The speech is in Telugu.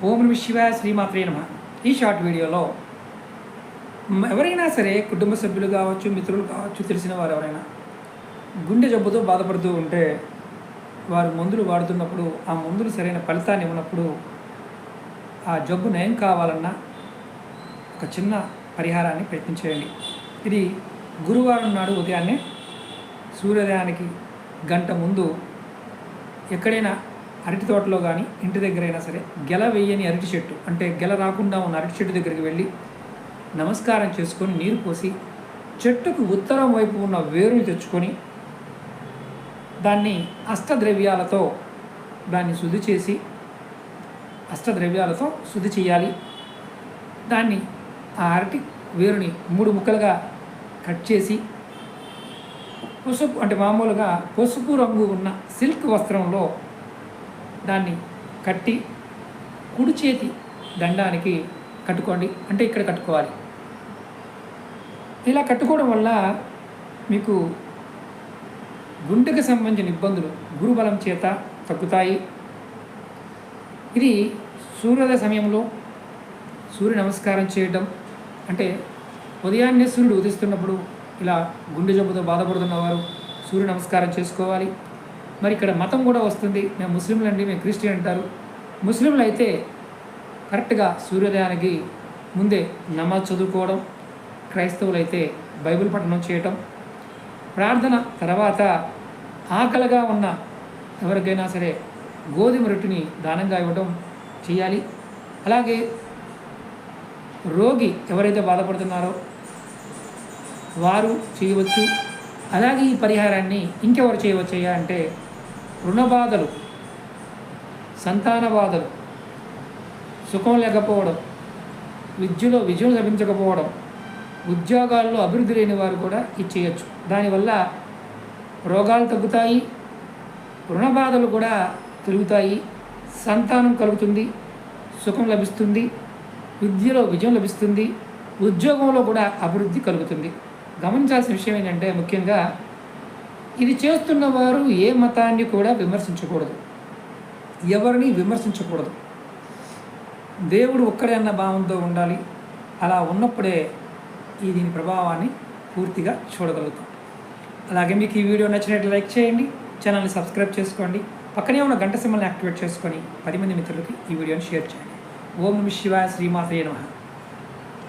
ఓం నమః శివాయ, శ్రీమాత్రే నమః. ఈ షార్ట్ వీడియోలో ఎవరైనా సరే కుటుంబ సభ్యులు కావచ్చు, మిత్రులు కావచ్చు, తెలిసిన వారు ఎవరైనా గుండె జబ్బుతో బాధపడుతూ ఉంటే వారు మందులు వాడుతున్నప్పుడు ఆ మందులు సరైన ఫలితాన్ని ఇవ్వనప్పుడు ఆ జబ్బు నయం కావాలన్నా ఒక చిన్న పరిహారాన్ని ప్రయత్నించేయండి. ఇది గురువారం నాడు ఉదయాన్నే సూర్యోదయానికి గంట ముందు ఎక్కడైనా అరటి తోటలో కానీ ఇంటి దగ్గరైనా సరే గెల వేయని అరటి చెట్టు, అంటే గెల రాకుండా ఉన్న అరటి చెట్టు దగ్గరికి వెళ్ళి నమస్కారం చేసుకొని నీరు పోసి చెట్టుకు ఉత్తరం వైపు ఉన్న వేరుని తెచ్చుకొని దాన్ని అష్టద్రవ్యాలతో దాన్ని శుద్ధి చేసి అష్టద్రవ్యాలతో శుద్ధి చేయాలి. దాన్ని ఆ అరటి వేరుని 3 ముక్కలుగా కట్ చేసి పసుపు, అంటే మామూలుగా పసుపు రంగు ఉన్న సిల్క్ వస్త్రంలో దాన్ని కట్టి కుడి చేతి దండానికి కట్టుకోండి. అంటే ఇక్కడ కట్టుకోవాలి. ఇలా కట్టుకోవడం వల్ల మీకు గుండెకు సంబంధించిన ఇబ్బందులు గురుబలం చేత తగ్గుతాయి. ఇది సూర్యోదయ సమయంలో సూర్య నమస్కారం చేయడం, అంటే ఉదయాన్నే సూర్యుడు ఉదిస్తున్నప్పుడు ఇలా గుండె జబ్బుతో బాధపడుతున్న వారు సూర్య నమస్కారం చేసుకోవాలి. మరి ఇక్కడ మతం కూడా వస్తుంది. మేము ముస్లింలు అండి, మేము క్రిస్టియన్ అంటారు. ముస్లింలు అయితే కరెక్ట్గా సూర్యోదయానికి ముందే నమాజ్ చదువుకోవడం, క్రైస్తవులు అయితే బైబిల్ పఠనం చేయటం, ప్రార్థన తర్వాత ఆకలిగా ఉన్న ఎవరికైనా సరే గోధుమ రొట్టెని దానంగా ఇవ్వడం చేయాలి. అలాగే రోగి ఎవరైతే బాధపడుతున్నారో వారు చేయవచ్చు. అలాగే ఈ పరిహారాన్ని ఇంకెవరు చేయవచ్చయ్యా అంటే రుణ బాధలు, సంతాన బాధలు, సుఖం లేకపోవడం, విద్యలో విజయం లభించకపోవడం, ఉద్యోగాల్లో అభివృద్ధి లేని వారు కూడా ఇది చేయొచ్చు. దానివల్ల రోగాలు తగ్గుతాయి, రుణ బాధలు కూడా తొలుగుతాయి, సంతానం కలుగుతుంది, సుఖం లభిస్తుంది, విద్యలో విజయం లభిస్తుంది, ఉద్యోగంలో కూడా అభివృద్ధి కలుగుతుంది. గమనించాల్సిన విషయం ఏంటంటే ముఖ్యంగా ఇది చేస్తున్న వారు ఏ మతాన్ని కూడా విమర్శించకూడదు, ఎవరిని విమర్శించకూడదు. దేవుడు ఒక్కడే అన్న భావంతో ఉండాలి. అలా ఉన్నప్పుడే దీని ప్రభావాన్ని పూర్తిగా చూడగలుగుతాం. అలాగే మీకు ఈ వీడియో నచ్చినట్లు లైక్ చేయండి, ఛానల్ని సబ్స్క్రైబ్ చేసుకోండి, పక్కనే ఉన్న గంట సింబల్ని యాక్టివేట్ చేసుకొని 10 మంది మిత్రులకి ఈ వీడియోని షేర్ చేయండి. ఓం నమః శివాయ, శ్రీమాత్రే నమః.